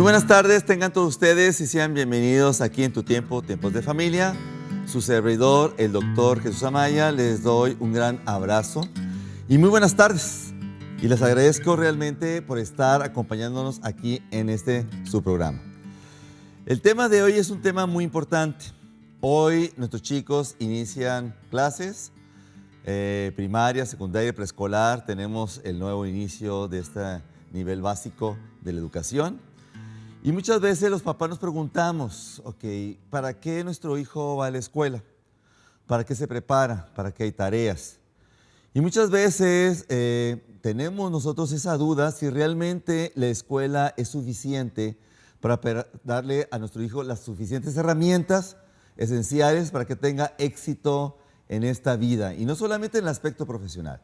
Muy buenas tardes, tengan todos ustedes y sean bienvenidos aquí en Tu Tiempo, Tiempos de Familia. Su servidor, el doctor Jesús Amaya, les doy un gran abrazo y muy buenas tardes. Y les agradezco realmente por estar acompañándonos aquí en su programa. El tema de hoy es un tema muy importante. Hoy nuestros chicos inician clases, primaria, secundaria, preescolar. Tenemos el nuevo inicio de este nivel básico de la educación. Y muchas veces los papás nos preguntamos, ok, ¿para qué nuestro hijo va a la escuela? ¿Para qué se prepara? ¿Para qué hay tareas? Y muchas veces tenemos nosotros esa duda si realmente la escuela es suficiente para darle a nuestro hijo las suficientes herramientas esenciales para que tenga éxito en esta vida. Y no solamente en el aspecto profesional.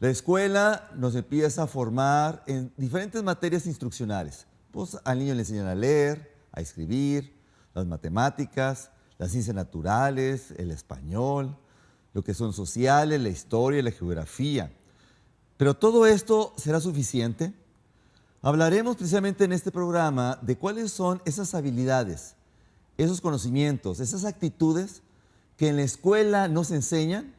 La escuela nos empieza a formar en diferentes materias instruccionales. Pues al niño le enseñan a leer, a escribir, las matemáticas, las ciencias naturales, el español, lo que son sociales, la historia, la geografía. Pero ¿todo esto será suficiente? Hablaremos precisamente en este programa de cuáles son esas habilidades, esos conocimientos, esas actitudes que en la escuela no se enseñan,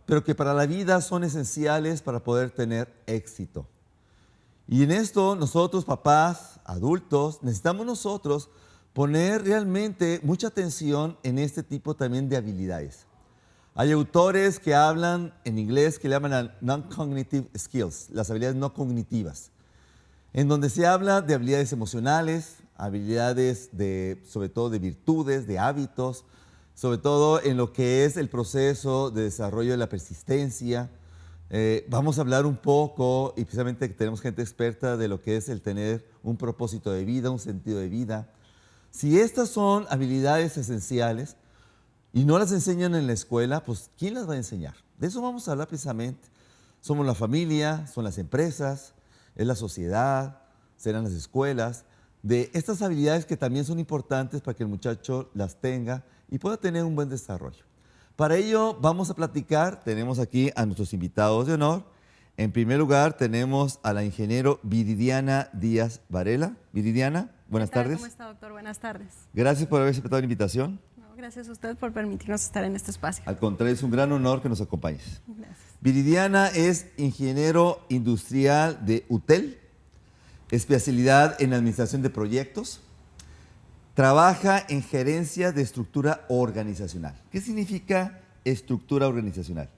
pero que para la vida son esenciales para poder tener éxito. Y en esto nosotros, papás, adultos, necesitamos nosotros poner realmente mucha atención en este tipo también de habilidades. Hay autores que hablan en inglés que le llaman a non-cognitive skills, las habilidades no cognitivas, en donde se habla de habilidades emocionales, habilidades sobre todo de virtudes, de hábitos, sobre todo en lo que es el proceso de desarrollo de la persistencia. Vamos a hablar un poco, y precisamente que tenemos gente experta de lo que es el tener un propósito de vida, un sentido de vida. Si estas son habilidades esenciales y no las enseñan en la escuela, pues ¿quién las va a enseñar? De eso vamos a hablar precisamente. Somos la familia, son las empresas, es la sociedad, serán las escuelas, de estas habilidades que también son importantes para que el muchacho las tenga y pueda tener un buen desarrollo. Para ello vamos a platicar, tenemos aquí a nuestros invitados de honor. En primer lugar tenemos a la ingeniero Viridiana Díaz Varela. Viridiana, buenas tardes. ¿Cómo está, doctor? Buenas tardes. Gracias por haber aceptado la invitación. No, gracias a usted por permitirnos estar en este espacio. Al contrario, es un gran honor que nos acompañes. Gracias. Viridiana es ingeniero industrial de UTEL, especialidad en administración de proyectos. Trabaja en gerencia de estructura organizacional. ¿Qué significa estructura organizacional?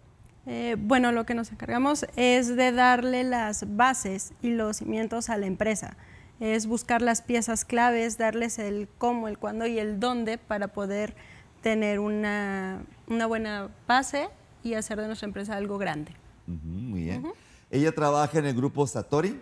Bueno, lo que nos encargamos es de darle las bases y los cimientos a la empresa. Es buscar las piezas claves, darles el cómo, el cuándo y el dónde para poder tener una buena base y hacer de nuestra empresa algo grande. Muy bien. Ella trabaja en el grupo Satori.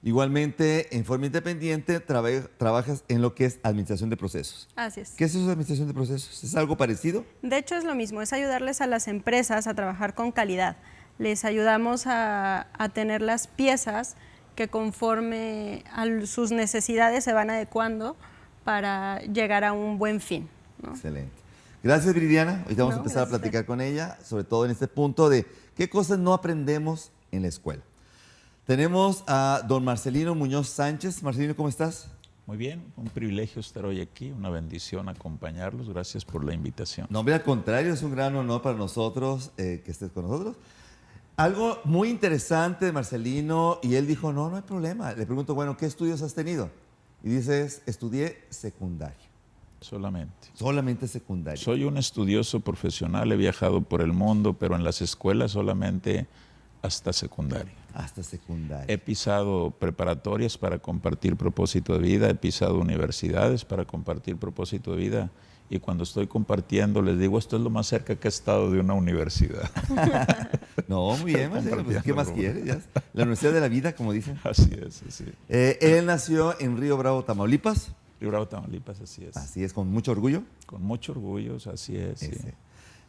Igualmente, en forma independiente, trabajas en lo que es administración de procesos. Así es. ¿Qué es eso de administración de procesos? ¿Es algo parecido? De hecho, es lo mismo, es ayudarles a las empresas a trabajar con calidad. Les ayudamos a tener las piezas que conforme a sus necesidades se van adecuando para llegar a un buen fin, ¿no? Excelente. Gracias, Viridiana. Ahorita vamos a empezar a platicar con ella, sobre todo en este punto de qué cosas no aprendemos en la escuela. Tenemos a don Marcelino Muñoz Sánchez. Marcelino, ¿cómo estás? Muy bien, un privilegio estar hoy aquí, una bendición acompañarlos. Gracias por la invitación. No, hombre, al contrario, es un gran honor para nosotros que estés con nosotros. Algo muy interesante de Marcelino, y él dijo, no hay problema. Le pregunto, bueno, ¿qué estudios has tenido? Y dices, estudié secundaria. Solamente. Solamente secundaria. Soy un estudioso profesional, he viajado por el mundo, pero en las escuelas solamente hasta secundaria. Hasta secundaria. He pisado preparatorias para compartir propósito de vida, he pisado universidades para compartir propósito de vida, y cuando estoy compartiendo les digo, esto es lo más cerca que he estado de una universidad. No, muy bien, Marcelo, pues, ¿qué más quieres? Ya, la Universidad de la Vida, como dicen. Así es, así es. Él nació en Río Bravo, Tamaulipas. Río Bravo, Tamaulipas, así es. Así es, con mucho orgullo. Con mucho orgullo, así es. Sí.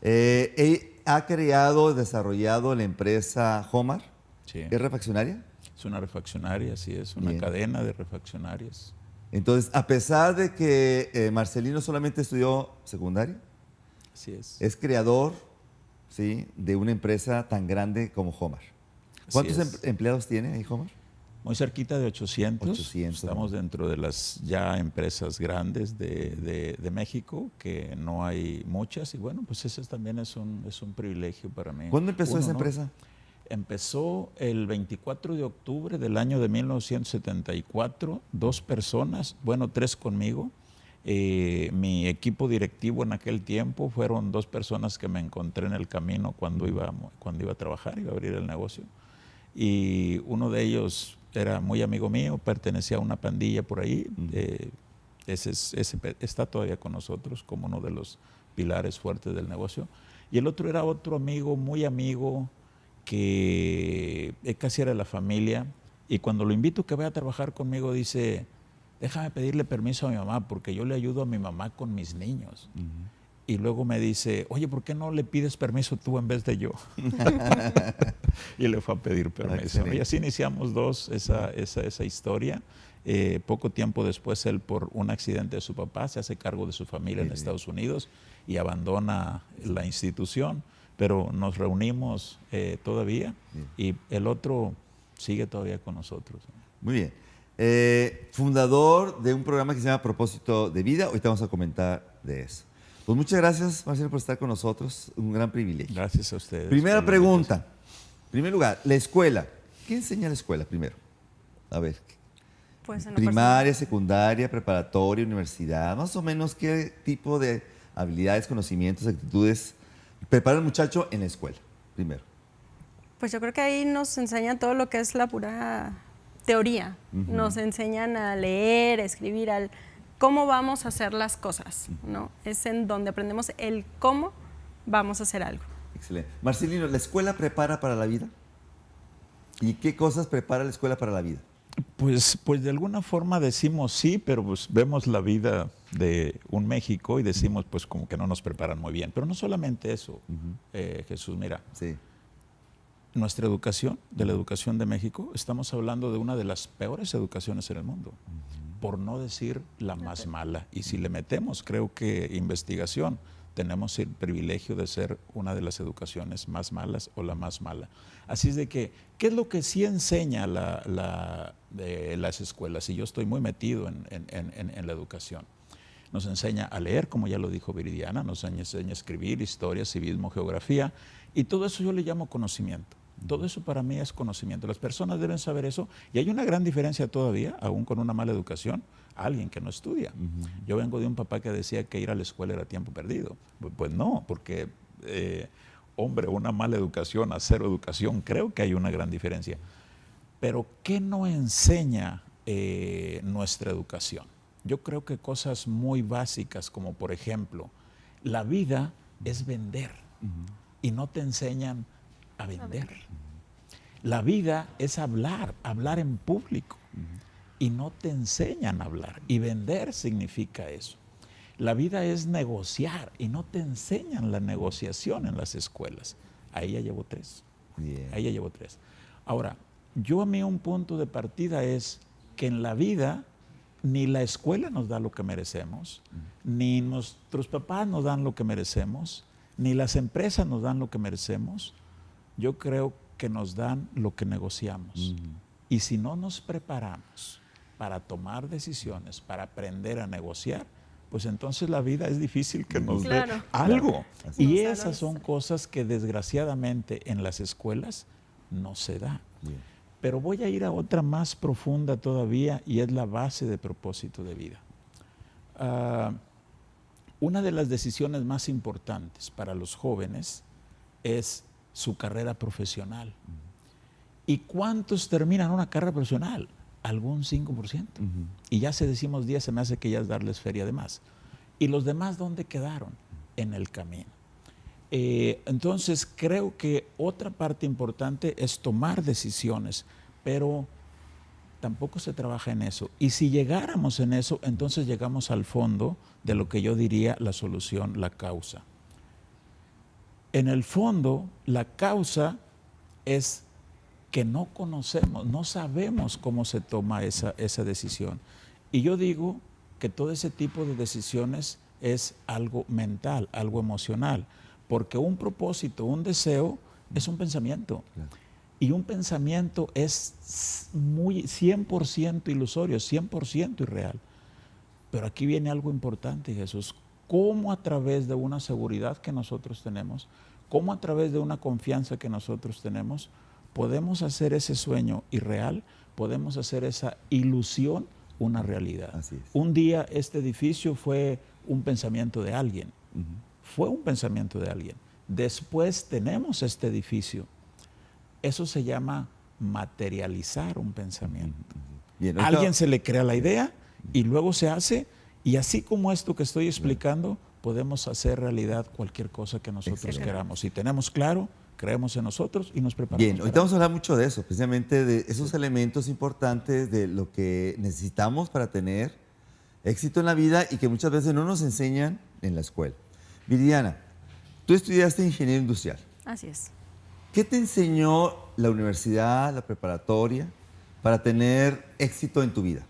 Él ha creado, desarrollado la empresa Homar. Sí. ¿Es refaccionaria? Es una refaccionaria, así es, una cadena de refaccionarias. Entonces, a pesar de que Marcelino solamente estudió secundaria, así es creador, ¿sí?, de una empresa tan grande como Homar. ¿Cuántos empleados tiene ahí Homar? Muy cerquita de 800. 800. Estamos dentro de las ya empresas grandes de México, que no hay muchas. Y bueno, pues ese también es un privilegio para mí. ¿Cuándo empezó esa empresa? Empezó el 24 de octubre del año de 1974. 2 personas, bueno, 3 conmigo. Mi equipo directivo en aquel tiempo fueron 2 personas que me encontré en el camino cuando iba a trabajar, iba a abrir el negocio. Y uno de ellos era muy amigo mío, pertenecía a una pandilla por ahí. Ese está todavía con nosotros como uno de los pilares fuertes del negocio. Y el otro era otro amigo, muy amigo, que casi era de la familia. Y cuando lo invito que vaya a trabajar conmigo, dice: déjame pedirle permiso a mi mamá, porque yo le ayudo a mi mamá con mis niños. Y luego me dice: oye, ¿por qué no le pides permiso tú en vez de yo? Y le fue a pedir permiso. Y así iniciamos 2 esa historia. Poco tiempo después, él, por un accidente de su papá, se hace cargo de su familia en Estados Unidos y abandona la institución. Pero nos reunimos todavía y el otro sigue todavía con nosotros. Muy bien. Fundador de un programa que se llama Propósito de Vida. Ahorita vamos a comentar de eso. Pues muchas gracias, Marcelo, por estar con nosotros. Un gran privilegio. Gracias a ustedes. Primera pregunta. En primer lugar, la escuela. ¿Qué enseña la escuela primero? A ver. Pues en lo Primaria, secundaria, preparatoria, universidad. Más o menos, ¿qué tipo de habilidades, conocimientos, actitudes prepara el muchacho en la escuela? Primero. Pues yo creo que ahí nos enseñan todo lo que es la pura teoría. Nos enseñan a leer, a escribir, cómo vamos a hacer las cosas, ¿no? Es en donde aprendemos el cómo vamos a hacer algo. Excelente. Marcelino, ¿la escuela prepara para la vida? ¿Y qué cosas prepara la escuela para la vida? Pues de alguna forma decimos sí, pero pues vemos la vida de un México y decimos pues como que no nos preparan muy bien. Pero no solamente eso, Jesús, mira. Sí. Nuestra educación, de la educación de México, estamos hablando de una de las peores educaciones en el mundo, por no decir la más mala. Y si le metemos, creo que investigación, tenemos el privilegio de ser una de las educaciones más malas o la más mala. Así es de que, ¿qué es lo que sí enseña las escuelas? Y yo estoy muy metido en la educación. Nos enseña a leer, como ya lo dijo Viridiana, nos enseña a escribir, historia, civismo, geografía, y todo eso yo le llamo conocimiento. Todo eso para mí es conocimiento. Las personas deben saber eso, y hay una gran diferencia todavía, aún con una mala educación, a alguien que no estudia. Yo vengo de un papá que decía que ir a la escuela era tiempo perdido. Pues no, porque, hombre, una mala educación a cero educación, creo que hay una gran diferencia. Pero, ¿qué no enseña nuestra educación? Yo creo que cosas muy básicas, como por ejemplo, la vida es vender, y no te enseñan a vender. La vida es hablar en público, y no te enseñan a hablar, y vender significa eso. La vida es negociar, y no te enseñan la negociación en las escuelas. Ahí ya llevo 3. Ahí ya llevo 3. Ahora, a mí un punto de partida es que en la vida ni la escuela nos da lo que merecemos, ni nuestros papás nos dan lo que merecemos, ni las empresas nos dan lo que merecemos. Yo creo que nos dan lo que negociamos. Y si no nos preparamos para tomar decisiones, para aprender a negociar, pues entonces la vida es difícil que nos dé algo. Y esas son cosas que desgraciadamente en las escuelas no se da. Pero voy a ir a otra más profunda todavía, y es la base de propósito de vida. Una de las decisiones más importantes para los jóvenes es su carrera profesional. ¿Y cuántos terminan una carrera profesional? Algún 5%. Y ya si decimos 10, se me hace que ya es darles feria de más. ¿Y los demás dónde quedaron? En el camino. Entonces creo que otra parte importante es tomar decisiones, pero tampoco se trabaja en eso. Y si llegáramos en eso, entonces llegamos al fondo de lo que yo diría la solución, la causa. En el fondo, la causa es que no conocemos, no sabemos cómo se toma esa decisión. Y yo digo que todo ese tipo de decisiones es algo mental, algo emocional, porque un propósito, un deseo, es un pensamiento. Y un pensamiento es muy 100% ilusorio, 100% irreal. Pero aquí viene algo importante, Jesús. ¿Cómo a través de una seguridad que nosotros tenemos, cómo a través de una confianza que nosotros tenemos, podemos hacer ese sueño irreal, podemos hacer esa ilusión una realidad? Así es. Un día este edificio fue un pensamiento de alguien. Fue un pensamiento de alguien. Después tenemos este edificio. Eso se llama materializar un pensamiento. Bien, A alguien se le crea la idea y luego se hace, y así como esto que estoy explicando, podemos hacer realidad cualquier cosa que nosotros queramos. Si tenemos claro, creemos en nosotros y nos preparamos. Bien, ahorita vamos a hablar mucho de eso, precisamente de esos elementos importantes de lo que necesitamos para tener éxito en la vida y que muchas veces no nos enseñan en la escuela. Viridiana, tú estudiaste ingeniería industrial. Así es. ¿Qué te enseñó la universidad, la preparatoria, para tener éxito en tu vida?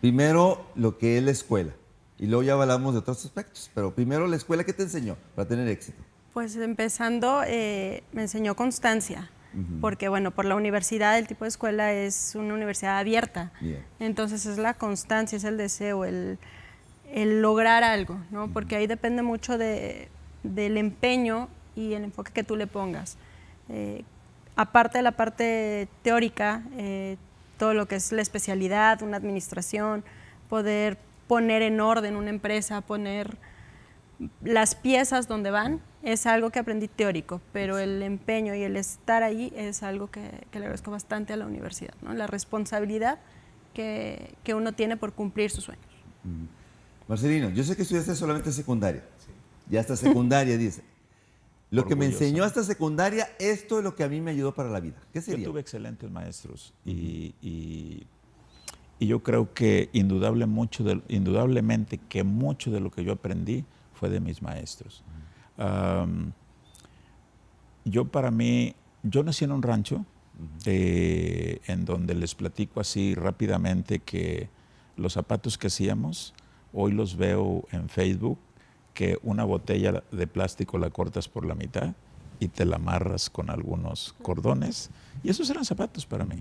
Primero, lo que es la escuela, y luego ya hablamos de otros aspectos, pero primero la escuela, ¿qué te enseñó para tener éxito? Pues empezando, me enseñó constancia, porque bueno, por la universidad, el tipo de escuela es una universidad abierta. Bien. Entonces es la constancia, es el deseo, el lograr algo, ¿no? Porque ahí depende mucho del empeño y el enfoque que tú le pongas. Aparte de la parte teórica, todo lo que es la especialidad, una administración, poder poner en orden una empresa, poner las piezas donde van, es algo que aprendí teórico, pero el empeño y el estar ahí es algo que le agradezco bastante a la universidad, ¿no? La responsabilidad que uno tiene por cumplir sus sueños. Marcelino, yo sé que estudiaste solamente secundaria. Sí. Ya hasta secundaria, dice. Lo que me enseñó hasta secundaria, esto es lo que a mí me ayudó para la vida. ¿Qué sería? Yo tuve excelentes maestros y yo creo que indudablemente que mucho de lo que yo aprendí fue de mis maestros. Yo nací en un rancho en donde les platico así rápidamente que los zapatos que hacíamos, hoy los veo en Facebook, que una botella de plástico la cortas por la mitad y te la amarras con algunos cordones. Y esos eran zapatos para mí.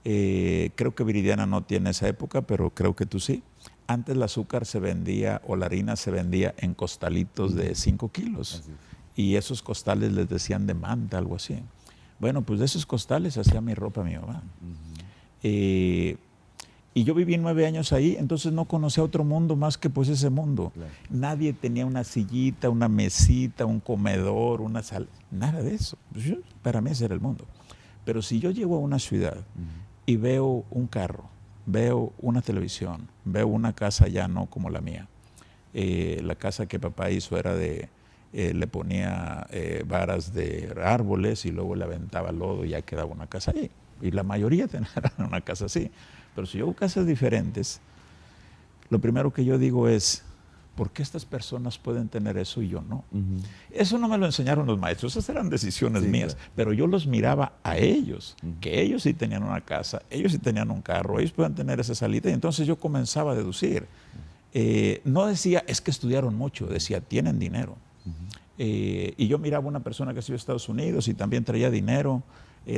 Creo que Viridiana no tiene esa época, pero creo que tú sí. Antes el azúcar se vendía o la harina se vendía en costalitos de 5 kilos. Y esos costales les decían de manta, algo así. Bueno, pues de esos costales hacía mi ropa mi mamá. Y yo viví 9 años ahí, entonces no conocía otro mundo más que pues ese mundo. Claro. Nadie tenía una sillita, una mesita, un comedor, una sala, nada de eso. Pues para mí ese era el mundo. Pero si yo llego a una ciudad y veo un carro, veo una televisión, veo una casa ya no como la mía. La casa que papá hizo era le ponía varas de árboles y luego le aventaba lodo y ya quedaba una casa ahí. Y la mayoría tenían una casa así. Pero si yo hago casas diferentes, lo primero que yo digo es, ¿por qué estas personas pueden tener eso y yo no? Eso no me lo enseñaron los maestros, esas eran decisiones mías, claro. Pero yo los miraba a ellos, que ellos sí tenían una casa, ellos sí tenían un carro, ellos pueden tener esa salida, y entonces yo comenzaba a deducir. No decía, es que estudiaron mucho, decía, tienen dinero. Y yo miraba a una persona que estudió en Estados Unidos y también traía dinero,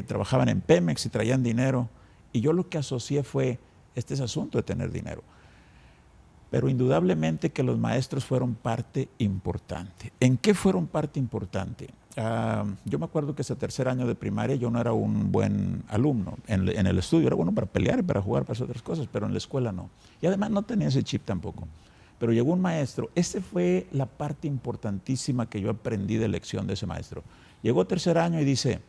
trabajaban en Pemex y traían dinero, y yo lo que asocié fue, este es asunto de tener dinero. Pero indudablemente que los maestros fueron parte importante. ¿En qué fueron parte importante? Yo me acuerdo que ese tercer año de primaria yo no era un buen alumno. En el estudio era bueno para pelear, para jugar, para hacer otras cosas, pero en la escuela no. Y además no tenía ese chip tampoco. Pero llegó un maestro, esa fue la parte importantísima que yo aprendí de lección de ese maestro. Llegó tercer año y dice,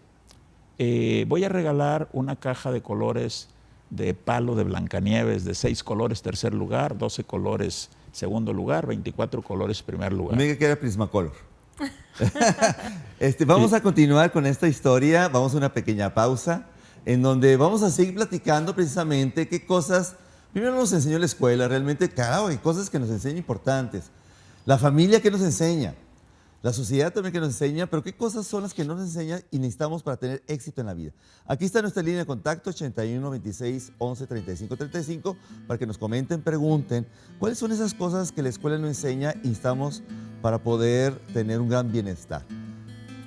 voy a regalar una caja de colores de palo de Blancanieves de 6 colores tercer lugar, 12 colores segundo lugar, 24 colores primer lugar. Me diga que era Prismacolor. Vamos a continuar con esta historia, vamos a una pequeña pausa en donde vamos a seguir platicando precisamente qué cosas, primero nos enseñó la escuela, realmente, claro, hay cosas que nos enseñan importantes. La familia que nos enseña, la sociedad también que nos enseña, pero qué cosas son las que no nos enseñan y necesitamos para tener éxito en la vida. Aquí está nuestra línea de contacto, 81 26 11 35 35, para que nos comenten, pregunten, ¿cuáles son esas cosas que la escuela no enseña y necesitamos para poder tener un gran bienestar?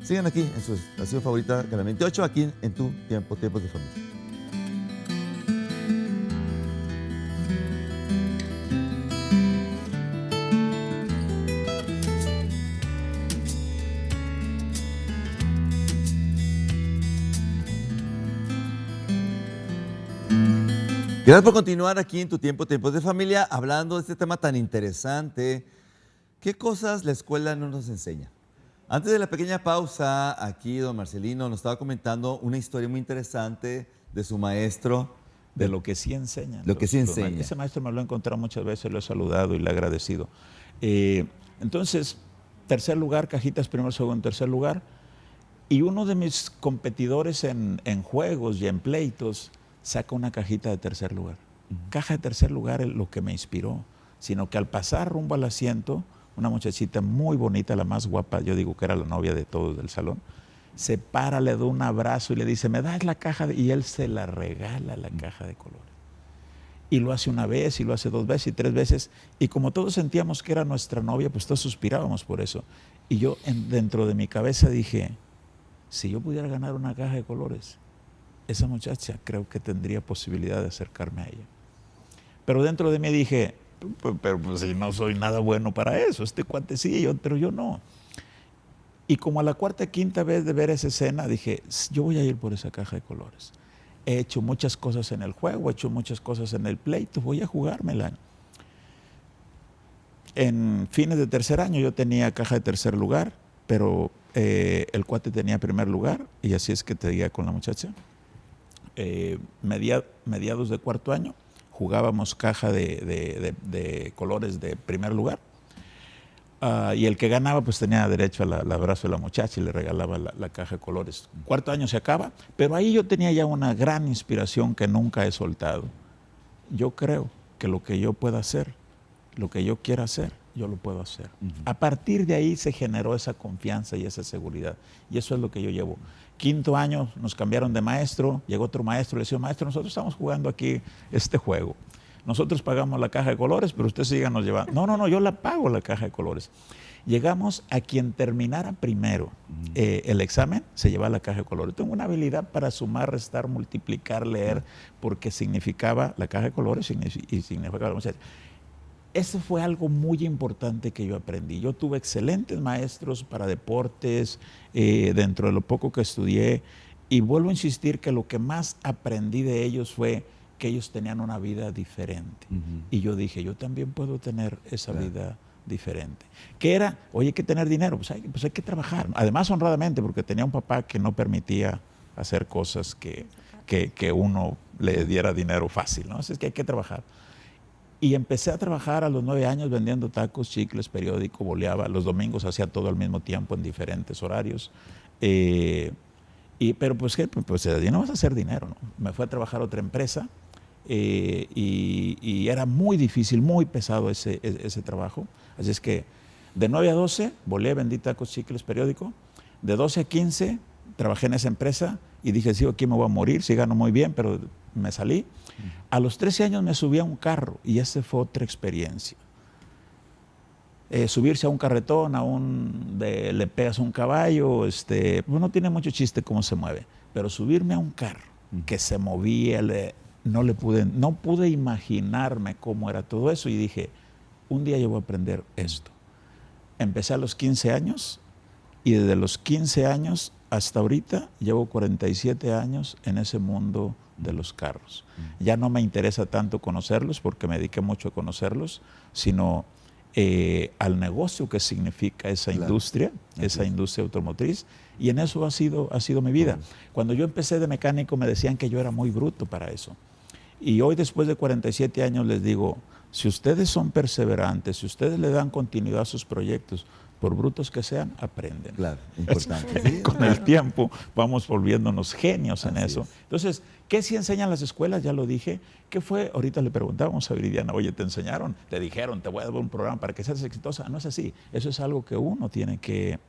Sigan aquí en su estación favorita, Canal 28, aquí en tu tiempo, Tiempos de Familia. Gracias por continuar aquí en tu tiempo, Tiempos de Familia, hablando de este tema tan interesante. ¿Qué cosas la escuela no nos enseña? Antes de la pequeña pausa, aquí don Marcelino nos estaba comentando una historia muy interesante de su maestro. De lo que sí enseña. Lo que sí enseña. Ese maestro me lo he encontrado muchas veces, lo he saludado y le he agradecido. Entonces, tercer lugar, cajitas, primero, segundo, tercer lugar. Y uno de mis competidores en juegos y en pleitos saca una cajita de tercer lugar. Caja de tercer lugar es lo que me inspiró, sino que al pasar rumbo al asiento, una muchachita muy bonita, la más guapa, yo digo que era la novia de todos del salón, se para, le da un abrazo y le dice, ¿me das la caja? Y él se la regala, la caja de colores. Y lo hace una vez, y lo hace 2 veces, y 3 veces. Y como todos sentíamos que era nuestra novia, pues todos suspirábamos por eso. Y yo dentro de mi cabeza dije, si yo pudiera ganar una caja de colores, esa muchacha creo que tendría posibilidad de acercarme a ella. Pero dentro de mí dije, pero pues, si no soy nada bueno para eso, este cuate sí, pero yo no. Y como a la cuarta, quinta vez de ver esa escena, dije, yo voy a ir por esa caja de colores. He hecho muchas cosas en el juego, he hecho muchas cosas en el pleito, voy a jugármela. En fines de tercer año yo tenía caja de tercer lugar, pero el cuate tenía primer lugar, y así es que te diga con la muchacha. Mediados de cuarto año jugábamos caja de colores de primer lugar, y el que ganaba pues tenía derecho al abrazo de la muchacha y le regalaba la caja de colores. Cuarto año se acaba, pero ahí yo tenía ya una gran inspiración que nunca he soltado. Yo creo que lo que yo pueda hacer, lo que yo quiera hacer, yo lo puedo hacer. A partir de ahí se generó esa confianza y esa seguridad, y eso es lo que yo llevo. Quinto año nos cambiaron de maestro, llegó otro maestro, le decía, maestro, nosotros estamos jugando aquí este juego. Nosotros pagamos la caja de colores, pero usted síganos llevando. No, yo la pago la caja de colores. Llegamos a quien terminara primero el examen, se llevaba la caja de colores. Tengo una habilidad para sumar, restar, multiplicar, leer, porque significaba la caja de colores y significaba la muchacha. Eso fue algo muy importante que yo aprendí. Yo tuve excelentes maestros para deportes, dentro de lo poco que estudié, y vuelvo a insistir que lo que más aprendí de ellos fue que ellos tenían una vida diferente. Y yo dije, yo también puedo tener esa vida diferente. ¿Qué era? Oye, hay que tener dinero, pues hay que trabajar. Además, honradamente, porque tenía un papá que no permitía hacer cosas que uno le diera dinero fácil, ¿no? Así es que hay que trabajar. Y empecé a trabajar a los 9 años vendiendo tacos, chicles, periódico, boleaba. Los domingos hacía todo al mismo tiempo en diferentes horarios. Pero pues no vas a hacer dinero, ¿no? Me fui a trabajar a otra empresa y era muy difícil, muy pesado ese trabajo. Así es que de 9 a 12 boleé, vendí tacos, chicles, periódico. De 12 a 15 trabajé en esa empresa y dije, sí, aquí me voy a morir, sí gano muy bien, pero me salí. A los 13 años me subí a un carro y esa fue otra experiencia. Subirse a un carretón, le pegas a un caballo, pues no tiene mucho chiste cómo se mueve, pero subirme a un carro que se movía, no pude imaginarme cómo era todo eso, y dije, un día yo voy a aprender esto. Empecé a los 15 años y desde los 15 años hasta ahorita llevo 47 años en ese mundo de los carros. Ya no me interesa tanto conocerlos porque me dediqué mucho a conocerlos, sino al negocio que significa esa industria, esa industria automotriz, y en eso ha sido mi vida. Cuando yo empecé de mecánico me decían que yo era muy bruto para eso. Y hoy, después de 47 años, les digo, si ustedes son perseverantes, si ustedes le dan continuidad a sus proyectos, por brutos que sean, aprenden. Claro, importante. ¿Sí? Con el tiempo vamos volviéndonos genios en eso. Entonces, ¿qué sí enseñan las escuelas? Ya lo dije. ¿Qué fue? Ahorita le preguntábamos a Viridiana, oye, ¿te enseñaron? Te dijeron, te voy a dar un programa para que seas exitosa. No es así. Eso es algo que uno tiene que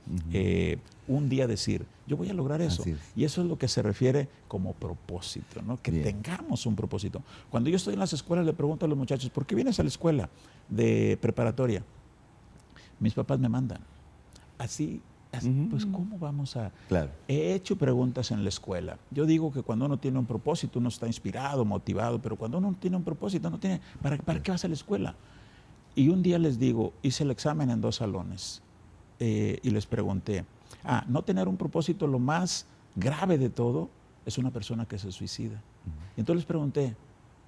un día decir, yo voy a lograr eso. Y eso es lo que se refiere como propósito, ¿no? Que tengamos un propósito. Cuando yo estoy en las escuelas, le pregunto a los muchachos, ¿por qué vienes a la escuela de preparatoria? Mis papás me mandan. Así Pues ¿cómo vamos a...? Claro. He hecho preguntas en la escuela. Yo digo que cuando uno tiene un propósito, uno está inspirado, motivado, pero cuando uno tiene un propósito, no tiene... ¿Para qué vas a la escuela? Y un día les digo, hice el examen en 2 salones y les pregunté, no tener un propósito, lo más grave de todo es una persona que se suicida. Y entonces les pregunté,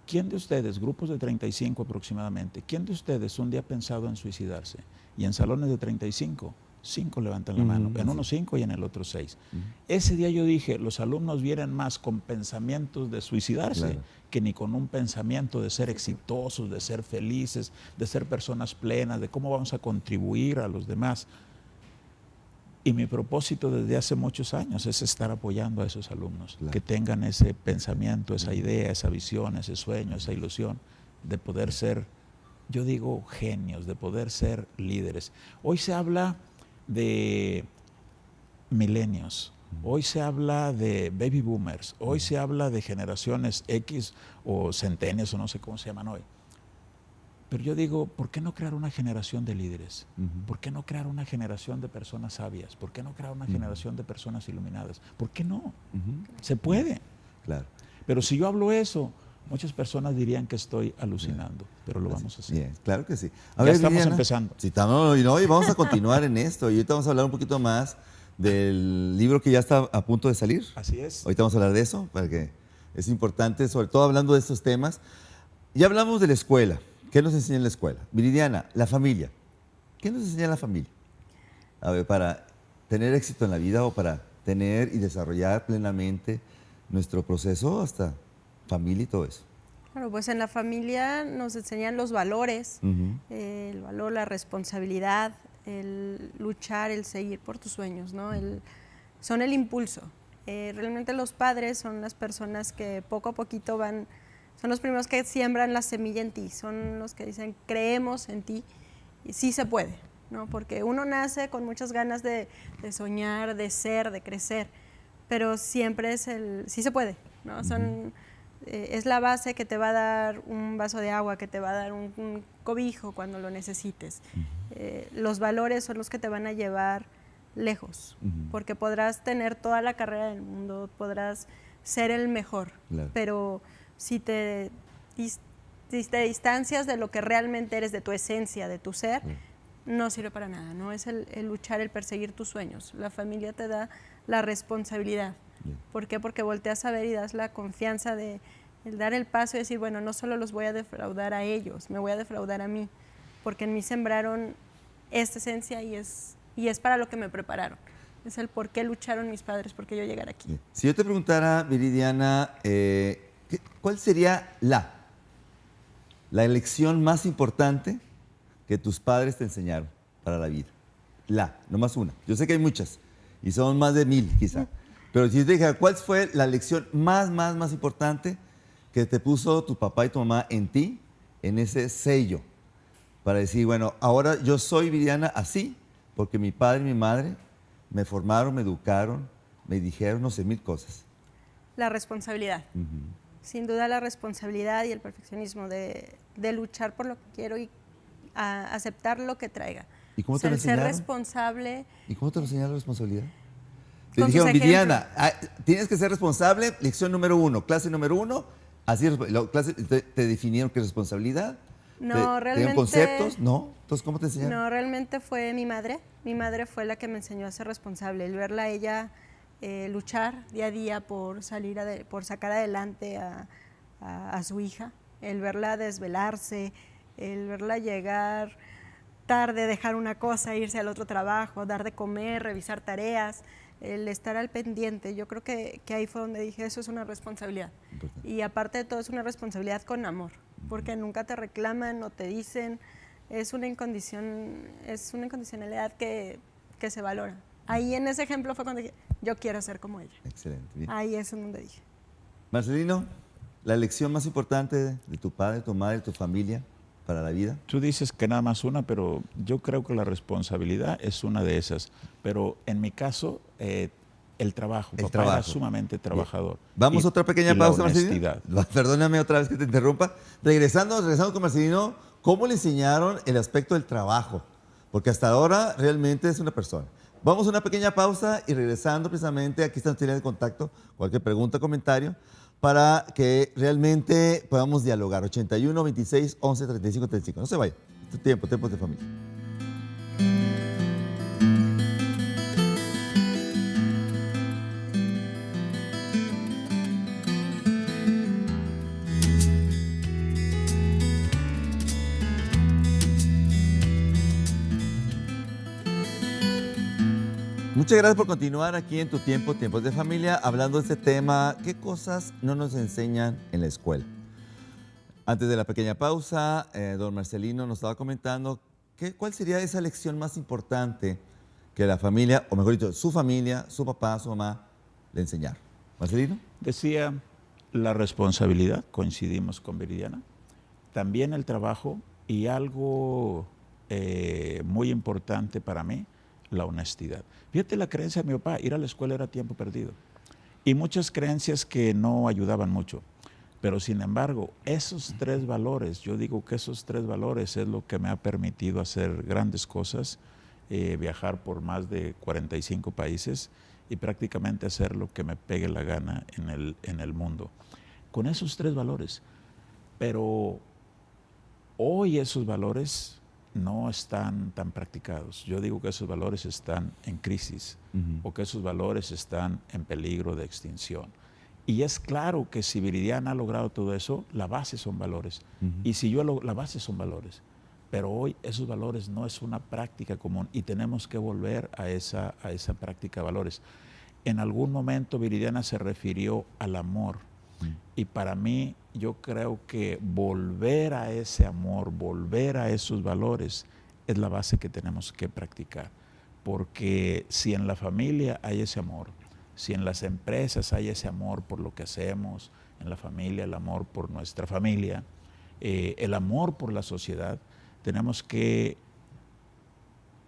¿quién de ustedes, grupos de 35 aproximadamente, quién de ustedes un día ha pensado en suicidarse? Y en salones de 35, 5 levantan la mano, en uno 5 y en el otro 6. Ese día yo dije, los alumnos vienen más con pensamientos de suicidarse que ni con un pensamiento de ser exitosos, de ser felices, de ser personas plenas, de cómo vamos a contribuir a los demás. Y mi propósito desde hace muchos años es estar apoyando a esos alumnos, que tengan ese pensamiento, esa idea, esa visión, ese sueño, esa ilusión de poder ser, yo digo, genios, de poder ser líderes. Hoy se habla de milenios, hoy se habla de baby boomers, hoy se habla de generaciones X o centenios o no sé cómo se llaman hoy. Pero yo digo, ¿por qué no crear una generación de líderes? ¿Por qué no crear una generación de personas sabias? ¿Por qué no crear una generación de personas iluminadas? ¿Por qué no? Se puede. Claro. Pero si yo hablo eso, muchas personas dirían que estoy alucinando, pero lo vamos a hacer. Bien, claro que sí. Ya estamos empezando. Sí, estamos, y vamos a continuar en esto. Y ahorita vamos a hablar un poquito más del libro que ya está a punto de salir. Así es. Ahorita vamos a hablar de eso, porque es importante, sobre todo hablando de estos temas. Ya hablamos de la escuela. ¿Qué nos enseña en la escuela? Viridiana, la familia. ¿Qué nos enseña la familia? A ver, para tener éxito en la vida o para tener y desarrollar plenamente nuestro proceso hasta familia y todo eso. Claro, pues en la familia nos enseñan los valores, el valor, la responsabilidad, el luchar, el seguir por tus sueños, ¿no? Son el impulso. Realmente los padres son las personas que poco a poquito son los primeros que siembran la semilla en ti, son los que dicen, creemos en ti, y sí se puede, ¿no? Porque uno nace con muchas ganas de soñar, de ser, de crecer, pero siempre es sí se puede, ¿no? Es la base que te va a dar un vaso de agua, que te va a dar un cobijo cuando lo necesites. Los valores son los que te van a llevar lejos, porque podrás tener toda la carrera del mundo, podrás ser el mejor, pero si te distancias de lo que realmente eres, de tu esencia, de tu ser, no sirve para nada, ¿no? Es el luchar, el perseguir tus sueños. La familia te da la responsabilidad. ¿Por qué? Porque volteas a ver y das la confianza de el dar el paso y decir, bueno, no solo los voy a defraudar a ellos, me voy a defraudar a mí, porque en mí sembraron esta esencia y es para lo que me prepararon. Es el por qué lucharon mis padres, por qué yo llegar aquí. Si yo te preguntara, Viridiana, ¿cuál sería la elección más importante que tus padres te enseñaron para la vida? Nomás una. Yo sé que hay muchas y son más de 1000 quizá. Pero si yo te dijera, ¿cuál fue la lección más importante que te puso tu papá y tu mamá en ti, en ese sello? Para decir, bueno, ahora yo soy Viridiana así, porque mi padre y mi madre me formaron, me educaron, me dijeron no sé, 1000 cosas. La responsabilidad. Sin duda la responsabilidad y el perfeccionismo de luchar por lo que quiero y aceptar lo que traiga. ¿Y cómo te lo enseñaron? Ser responsable. ¿Y cómo te lo enseñaron la responsabilidad? Te dijeron, Viridiana, tienes que ser responsable, lección número 1, clase número 1, así te definieron qué es responsabilidad. No, realmente. ¿Tenían conceptos? ¿No? Entonces, ¿cómo te enseñaron? No, realmente fue mi madre. Mi madre fue la que me enseñó a ser responsable, el verla a ella luchar día a día por sacar adelante a su hija, el verla desvelarse, el verla llegar tarde, dejar una cosa, irse al otro trabajo, dar de comer, revisar tareas, el estar al pendiente. Yo creo que ahí fue donde dije, eso es una responsabilidad. Importante. Y aparte de todo, es una responsabilidad con amor, porque nunca te reclaman, no te dicen, es una incondicionalidad que se valora. Ahí en ese ejemplo fue cuando dije, yo quiero ser como ella. Excelente. Bien. Ahí es donde dije. Marcelino, la lección más importante de tu padre, tu madre, tu familia para la vida. Tú dices que nada más una, pero yo creo que la responsabilidad es una de esas. Pero en mi caso, el trabajo. Papá era sumamente trabajador. Vamos a otra pequeña pausa, Marcelino. Honestidad. Perdóname otra vez que te interrumpa. Regresando con Marcelino, ¿cómo le enseñaron el aspecto del trabajo? porque hasta ahora realmente es una persona. Vamos a una pequeña pausa y regresando precisamente, aquí está nuestra línea de contacto, cualquier pregunta, comentario, para que realmente podamos dialogar. 81 26 11 35 35. No se vaya. Este tiempo, tiempos de familia. Muchas gracias por continuar aquí en Tu Tiempo, Tiempos de Familia, hablando de este tema, ¿qué cosas no nos enseñan en la escuela? Antes de la pequeña pausa, don Marcelino nos estaba comentando cuál sería esa lección más importante que la familia, o mejor dicho, su familia, su papá, su mamá, le enseñaron. ¿Marcelino? Decía la responsabilidad, coincidimos con Viridiana, también el trabajo y algo muy importante para mí, la honestidad. Fíjate la creencia de mi papá, ir a la escuela era tiempo perdido. Y muchas creencias que no ayudaban mucho. Pero sin embargo, esos tres valores, yo digo que esos tres valores es lo que me ha permitido hacer grandes cosas, viajar por más de 45 países y prácticamente hacer lo que me pegue la gana en el mundo. Con esos tres valores. Pero hoy esos valores no están tan practicados. Yo digo que esos valores están en crisis o que esos valores están en peligro de extinción. Y es claro que si Viridiana ha logrado todo eso, la base son valores. Y si yo la base son valores. Pero hoy esos valores no es una práctica común y tenemos que volver a esa práctica de valores. En algún momento Viridiana se refirió al amor. Y para mí, yo creo que volver a ese amor, volver a esos valores, es la base que tenemos que practicar. Porque si en la familia hay ese amor, si en las empresas hay ese amor por lo que hacemos, en la familia el amor por nuestra familia, el amor por la sociedad, tenemos que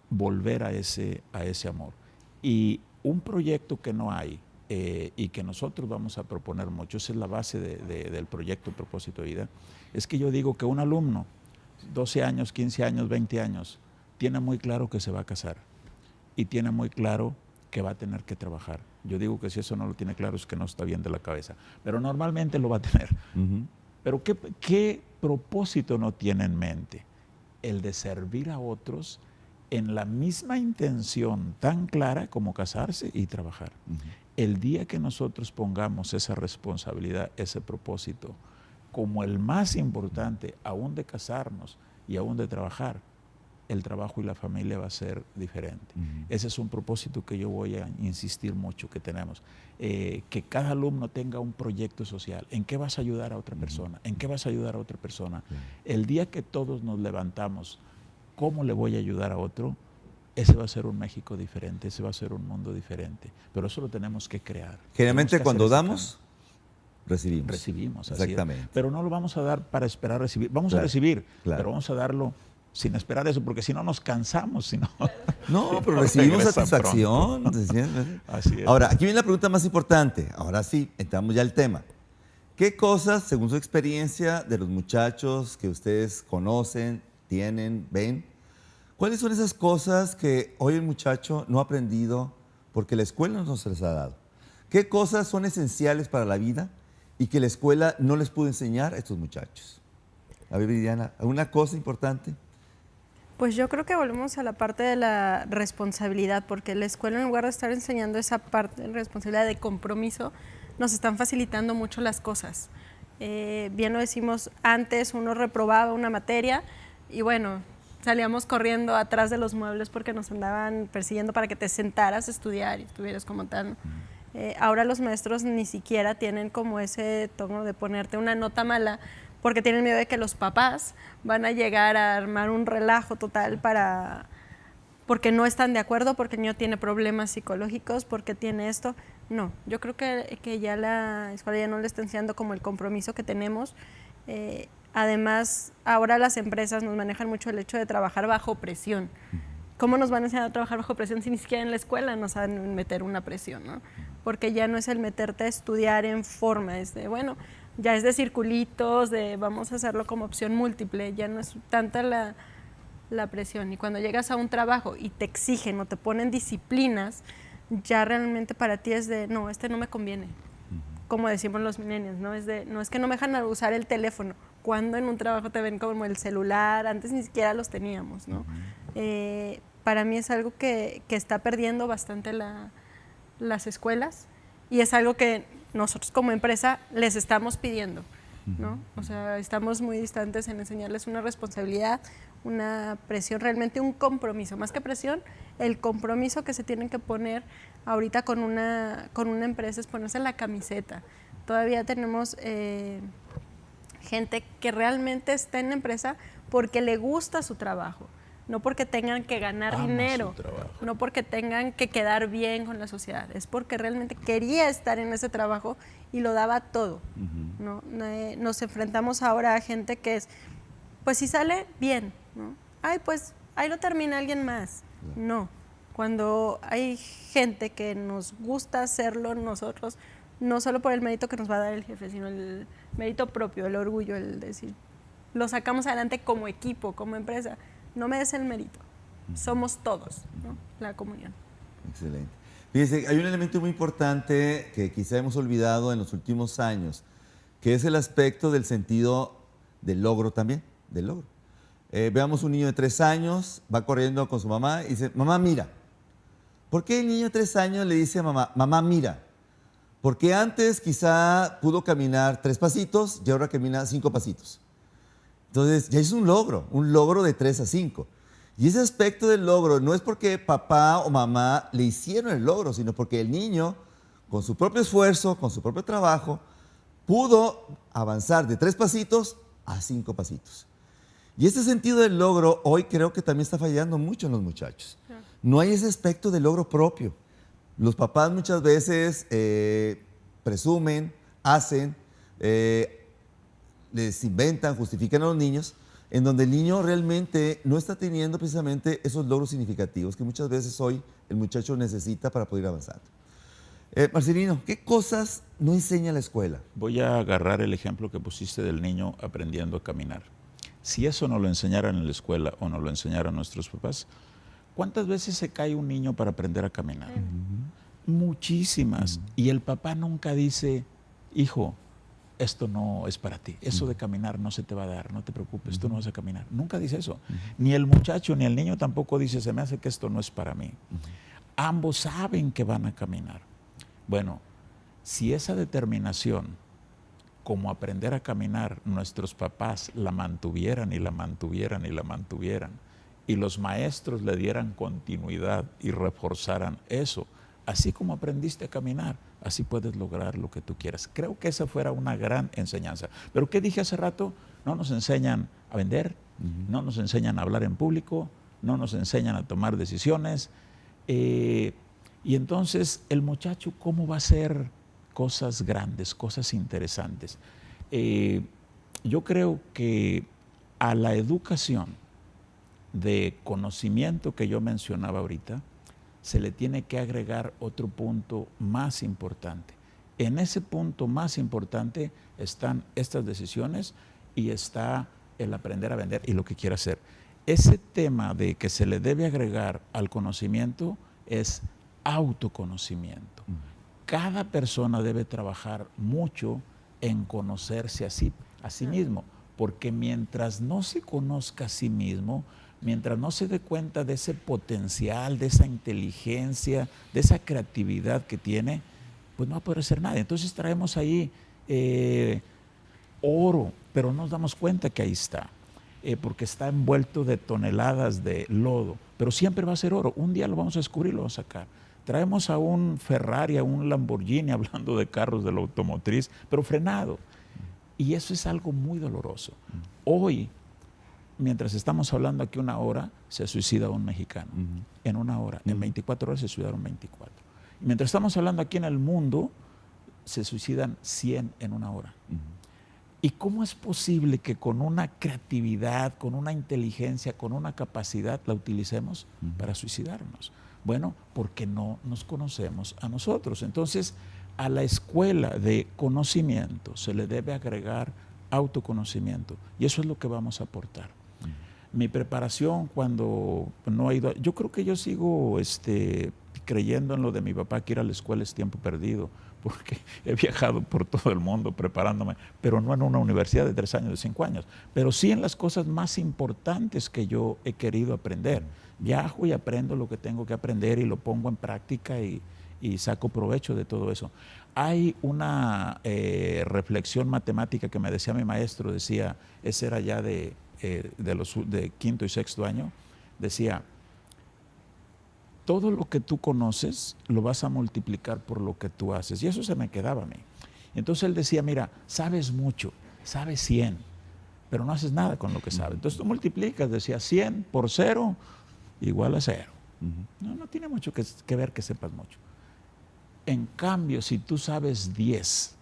volver a ese amor. Y un proyecto que no hay, y que nosotros vamos a proponer mucho, esa es la base del proyecto Propósito de Vida, es que yo digo que un alumno, 12 años, 15 años, 20 años, tiene muy claro que se va a casar y tiene muy claro que va a tener que trabajar. Yo digo que si eso no lo tiene claro es que no está bien de la cabeza, pero normalmente lo va a tener. Pero ¿qué propósito no tiene en mente? El de servir a otros en la misma intención tan clara como casarse y trabajar. El día que nosotros pongamos esa responsabilidad, ese propósito, como el más importante, aún de casarnos y aún de trabajar, el trabajo y la familia va a ser diferente. Ese es un propósito que yo voy a insistir mucho que tenemos. Que cada alumno tenga un proyecto social. ¿En qué vas a ayudar a otra persona? ¿En qué vas a ayudar a otra persona? El día que todos nos levantamos, ¿cómo le voy a ayudar a otro? Ese va a ser un México diferente, ese va a ser un mundo diferente. Pero eso lo tenemos que crear. Generalmente cuando damos, recibimos. Recibimos, así exactamente. es. Pero no lo vamos a dar para esperar recibir. Vamos a recibir, pero vamos a darlo sin esperar eso, porque si no nos cansamos. Si no, no, pero recibimos satisfacción. Así es. Ahora, aquí viene la pregunta más importante. Ahora sí, entramos ya al tema. ¿Qué cosas, según su experiencia de los muchachos que ustedes conocen, tienen, ven, cuáles son esas cosas que hoy el muchacho no ha aprendido porque la escuela no se les ha dado? ¿Qué cosas son esenciales para la vida y que la escuela no les pudo enseñar a estos muchachos? A ver, Viridiana, ¿alguna cosa importante? Pues yo creo que volvemos a la parte de la responsabilidad, porque la escuela, en lugar de estar enseñando esa parte de responsabilidad, de compromiso, nos están facilitando mucho las cosas. Bien lo decimos, antes uno reprobaba una materia y bueno, salíamos corriendo atrás de los muebles porque nos andaban persiguiendo para que te sentaras a estudiar y estuvieras como tal. Ahora los maestros ni siquiera tienen como ese tono de ponerte una nota mala porque tienen miedo de que los papás van a llegar a armar un relajo total porque no están de acuerdo, porque el niño tiene problemas psicológicos, porque tiene esto. No, yo creo que ya la escuela ya no le está enseñando como el compromiso que tenemos. Además, ahora las empresas nos manejan mucho el hecho de trabajar bajo presión. ¿Cómo nos van a enseñar a trabajar bajo presión si ni siquiera en la escuela nos van a meter una presión, ¿no? Porque ya no es el meterte a estudiar en forma, es de, bueno, ya es de circulitos, de vamos a hacerlo como opción múltiple, ya no es tanta la presión. Y cuando llegas a un trabajo y te exigen o te ponen disciplinas, ya realmente para ti es de, no, no me conviene. Como decimos los millennials, ¿no? No es que no me dejan usar el teléfono. Cuando en un trabajo te ven como el celular, antes ni siquiera los teníamos, ¿no? Para mí es algo que está perdiendo bastante las escuelas, y es algo que nosotros como empresa les estamos pidiendo, ¿no? O sea, estamos muy distantes en enseñarles una responsabilidad, una presión, realmente un compromiso, más que presión, el compromiso que se tienen que poner ahorita con una empresa es ponerse la camiseta. Todavía tenemos gente que realmente está en la empresa porque le gusta su trabajo, no porque tengan que ganar dinero, no porque tengan que quedar bien con la sociedad, es porque realmente quería estar en ese trabajo y lo daba todo. ¿No? Nos enfrentamos ahora a gente que es, pues si sale, bien, ¿no? Ay, pues ahí lo termina alguien más. No, cuando hay gente que nos gusta hacerlo nosotros, no solo por el mérito que nos va a dar el jefe, sino el mérito propio, el orgullo, el decir, lo sacamos adelante como equipo, como empresa. No me des el mérito, somos todos, ¿no? La comunión. Excelente. Fíjense, hay un elemento muy importante que quizá hemos olvidado en los últimos años, que es el aspecto del sentido del logro también, del logro. Veamos un niño de 3 años, va corriendo con su mamá y dice, mamá, mira. ¿Por qué el niño de 3 años le dice a mamá, mamá, mira? Porque antes quizá pudo caminar 3 pasitos y ahora camina 5 pasitos. Entonces, ya es un logro de 3 a 5. Y ese aspecto del logro no es porque papá o mamá le hicieron el logro, sino porque el niño, con su propio esfuerzo, con su propio trabajo, pudo avanzar de 3 pasitos a 5 pasitos. Y ese sentido del logro hoy creo que también está fallando mucho en los muchachos. No hay ese aspecto de logro propio. Los papás muchas veces presumen, hacen, les inventan, justifican a los niños, en donde el niño realmente no está teniendo precisamente esos logros significativos que muchas veces hoy el muchacho necesita para poder avanzar. Marcelino, ¿qué cosas no enseña la escuela? Voy a agarrar el ejemplo que pusiste del niño aprendiendo a caminar. Si eso no lo enseñaran en la escuela o no lo enseñaran nuestros papás, ¿cuántas veces se cae un niño para aprender a caminar? Muchísimas. Y el papá nunca dice, hijo, esto no es para ti, eso de caminar no se te va a dar, no te preocupes, tú no vas a caminar. Nunca dice eso. Ni el muchacho ni el niño tampoco dice, se me hace que esto no es para mí. Ambos saben que van a caminar. Bueno, si esa determinación, como aprender a caminar, nuestros papás la mantuvieran y la mantuvieran y la mantuvieran, y los maestros le dieran continuidad y reforzaran eso, así como aprendiste a caminar, así puedes lograr lo que tú quieras. Creo que esa fuera una gran enseñanza. Pero ¿qué dije hace rato? No nos enseñan a vender, no nos enseñan a hablar en público, no nos enseñan a tomar decisiones. Y entonces el muchacho, ¿cómo va a hacer cosas grandes, cosas interesantes? Yo creo que a la educación de conocimiento que yo mencionaba ahorita, se le tiene que agregar otro punto más importante. En ese punto más importante están estas decisiones y está el aprender a vender y lo que quiera hacer. Ese tema de que se le debe agregar al conocimiento es autoconocimiento. Cada persona debe trabajar mucho en conocerse a sí mismo, porque mientras no se conozca a sí mismo, mientras no se dé cuenta de ese potencial, de esa inteligencia, de esa creatividad que tiene, pues no va a poder hacer nada. Entonces traemos ahí oro, pero no nos damos cuenta que ahí está, porque está envuelto de toneladas de lodo, pero siempre va a ser oro. Un día lo vamos a descubrir, lo vamos a sacar. Traemos a un Ferrari, a un Lamborghini, hablando de carros de la automotriz, pero frenado. Y eso es algo muy doloroso. Hoy, mientras estamos hablando aquí una hora, se suicida un mexicano. En una hora. En 24 horas se suicidaron 24. Y mientras estamos hablando aquí en el mundo, se suicidan 100 en una hora. ¿Y cómo es posible que con una creatividad, con una inteligencia, con una capacidad la utilicemos para suicidarnos? Bueno, porque no nos conocemos a nosotros. Entonces, a la escuela de conocimiento se le debe agregar autoconocimiento. Y eso es lo que vamos a aportar. Mi preparación cuando no he ido, yo creo que yo sigo creyendo en lo de mi papá, que ir a la escuela es tiempo perdido, porque he viajado por todo el mundo preparándome, pero no en una universidad de 3 años, de 5 años, pero sí en las cosas más importantes que yo he querido aprender. Viajo y aprendo lo que tengo que aprender y lo pongo en práctica y saco provecho de todo eso. Hay una reflexión matemática que me decía mi maestro, decía, ese era ya de quinto y sexto año, decía, todo lo que tú conoces lo vas a multiplicar por lo que tú haces. Y eso se me quedaba a mí. Entonces él decía, mira, sabes mucho, sabes 100, pero no haces nada con lo que sabes. Entonces tú multiplicas, decía, 100 por 0 igual a 0. No tiene mucho que ver que sepas mucho. En cambio, si tú sabes 10,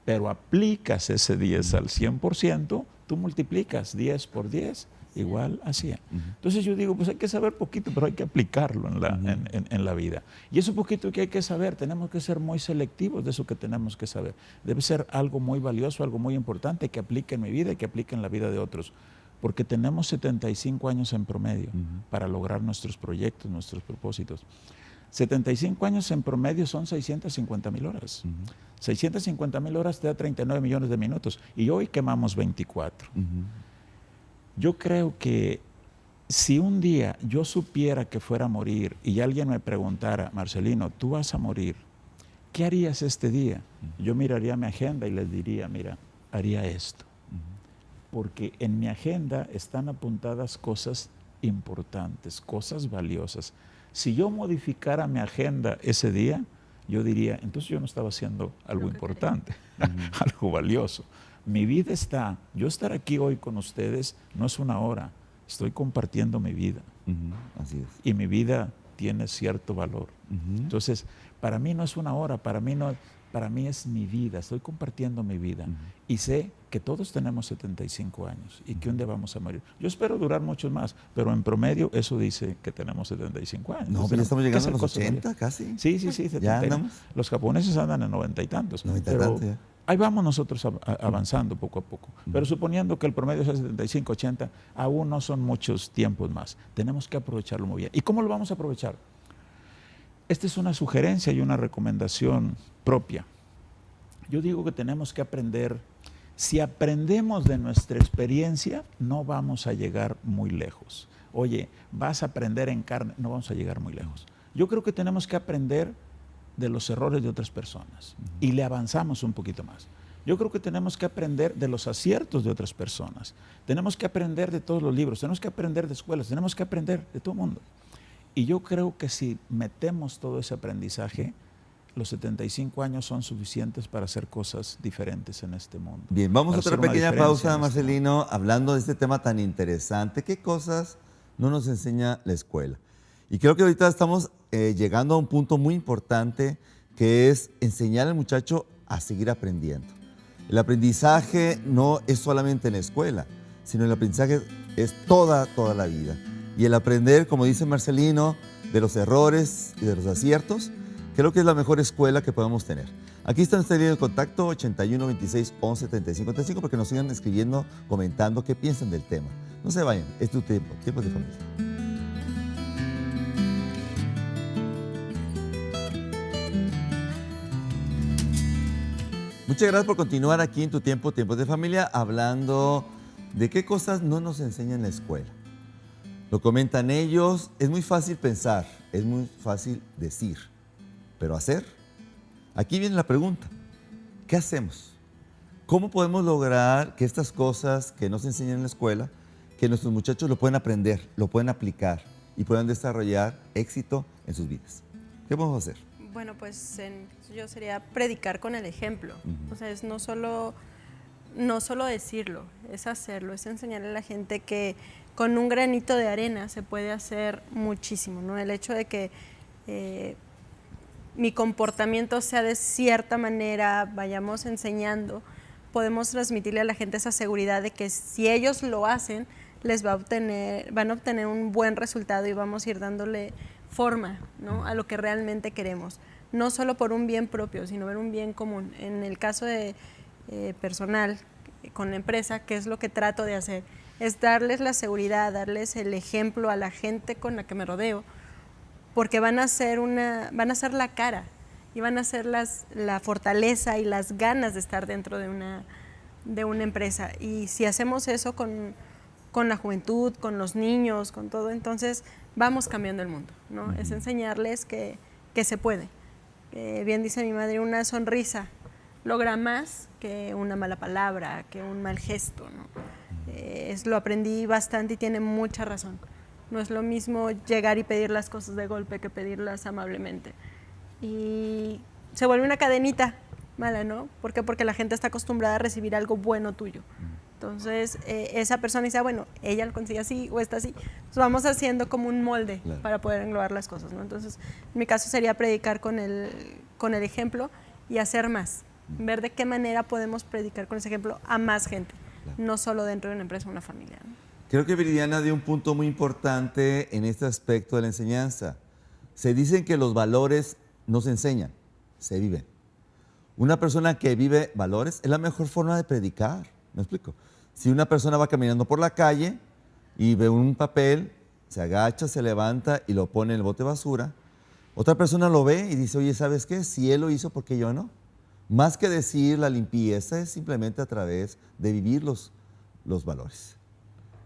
pero aplicas ese 10 al 100%, tú multiplicas 10 por 10 igual a 100. Entonces yo digo, pues hay que saber poquito, pero hay que aplicarlo en la vida. Y eso poquito que hay que saber, tenemos que ser muy selectivos de eso que tenemos que saber. Debe ser algo muy valioso, algo muy importante que aplique en mi vida y que aplique en la vida de otros. Porque tenemos 75 años en promedio para lograr nuestros proyectos, nuestros propósitos. 75 años en promedio son 650,000 horas. 650,000 horas te da 39 millones de minutos y hoy quemamos 24. Yo creo que si un día yo supiera que fuera a morir y alguien me preguntara, Marcelino, tú vas a morir, ¿qué harías este día? Yo miraría mi agenda y les diría, mira, haría esto. Porque en mi agenda están apuntadas cosas importantes, cosas valiosas. Si yo modificara mi agenda ese día, yo diría, entonces yo no estaba haciendo algo importante, algo valioso. Mi vida está, yo estar aquí hoy con ustedes no es una hora, estoy compartiendo mi vida. Así es. Y mi vida tiene cierto valor. Entonces, para mí no es una hora, para mí es mi vida, estoy compartiendo mi vida. Y sé que todos tenemos 75 años y que un día vamos a morir. Yo espero durar muchos más, pero en promedio eso dice que tenemos 75 años. No, pero ya estamos llegando a los 80 casi. Sí, 70. Ya andamos. Los japoneses andan en 90 y tantos. 90 y tantos, ya. Ahí vamos nosotros avanzando poco a poco. Pero suponiendo que el promedio sea 75, 80, aún no son muchos tiempos más. Tenemos que aprovecharlo muy bien. ¿Y cómo lo vamos a aprovechar? Esta es una sugerencia y una recomendación propia. Yo digo que tenemos que aprender. Si aprendemos de nuestra experiencia, no vamos a llegar muy lejos. Oye, vas a aprender en carne, no vamos a llegar muy lejos. Yo creo que tenemos que aprender de los errores de otras personas y le avanzamos un poquito más. Yo creo que tenemos que aprender de los aciertos de otras personas. Tenemos que aprender de todos los libros, tenemos que aprender de escuelas, tenemos que aprender de todo el mundo. Y yo creo que si metemos todo ese aprendizaje, los 75 años son suficientes para hacer cosas diferentes en este mundo. Bien, vamos a otra pequeña pausa, Marcelino, hablando de este tema tan interesante. ¿Qué cosas no nos enseña la escuela? Y creo que ahorita estamos llegando a un punto muy importante, que es enseñar al muchacho a seguir aprendiendo. El aprendizaje no es solamente en la escuela, sino el aprendizaje es toda la vida. Y el aprender, como dice Marcelino, de los errores y de los aciertos, creo que es la mejor escuela que podemos tener. Aquí está nuestra línea de contacto 81 26 11 35 35 para que nos sigan escribiendo, comentando qué piensan del tema. No se vayan, es tu tiempo, tiempos de familia. Muchas gracias por continuar aquí en Tu Tiempo, Tiempos de Familia, hablando de qué cosas no nos enseñan en la escuela. Lo comentan ellos, es muy fácil pensar, es muy fácil decir, pero hacer. Aquí viene la pregunta, ¿qué hacemos? ¿Cómo podemos lograr que estas cosas que nos enseñan en la escuela, que nuestros muchachos lo puedan aprender, lo puedan aplicar y puedan desarrollar éxito en sus vidas? ¿Qué podemos hacer? Bueno, pues yo sería predicar con el ejemplo. O sea, es no solo decirlo, es hacerlo, es enseñarle a la gente que con un granito de arena se puede hacer muchísimo, ¿no? El hecho de que mi comportamiento sea de cierta manera, vayamos enseñando, podemos transmitirle a la gente esa seguridad de que si ellos lo hacen, van a obtener un buen resultado y vamos a ir dándole forma, ¿no?, a lo que realmente queremos, no solo por un bien propio, sino ver un bien común. En el caso de personal, con la empresa, ¿qué es lo que trato de hacer? es darles la seguridad, darles el ejemplo a la gente con la que me rodeo, porque van a ser la cara y van a ser la fortaleza y las ganas de estar dentro de una empresa. Y si hacemos eso con la juventud, con los niños, con todo, entonces vamos cambiando el mundo, ¿no? Es enseñarles que se puede. Bien dice mi madre, una sonrisa logra más que una mala palabra, que un mal gesto, ¿no? Lo aprendí bastante y tiene mucha razón. No es lo mismo llegar y pedir las cosas de golpe que pedirlas amablemente. Y se vuelve una cadenita mala, ¿no? ¿Por qué? Porque la gente está acostumbrada a recibir algo bueno tuyo. Entonces, esa persona dice, bueno, ella lo consigue así o está así. Entonces, vamos haciendo como un molde para poder englobar las cosas, ¿no? Entonces, en mi caso sería predicar con el ejemplo y hacer más. Ver de qué manera podemos predicar con ese ejemplo a más gente, no solo dentro de una empresa o una familia, ¿no? Creo que Viridiana dio un punto muy importante en este aspecto de la enseñanza. Se dicen que los valores no se enseñan, se viven. Una persona que vive valores es la mejor forma de predicar. ¿Me explico? Si una persona va caminando por la calle y ve un papel, se agacha, se levanta y lo pone en el bote de basura, otra persona lo ve y dice, oye, ¿sabes qué? Si él lo hizo, ¿por qué yo no? Más que decir la limpieza es simplemente a través de vivir los valores.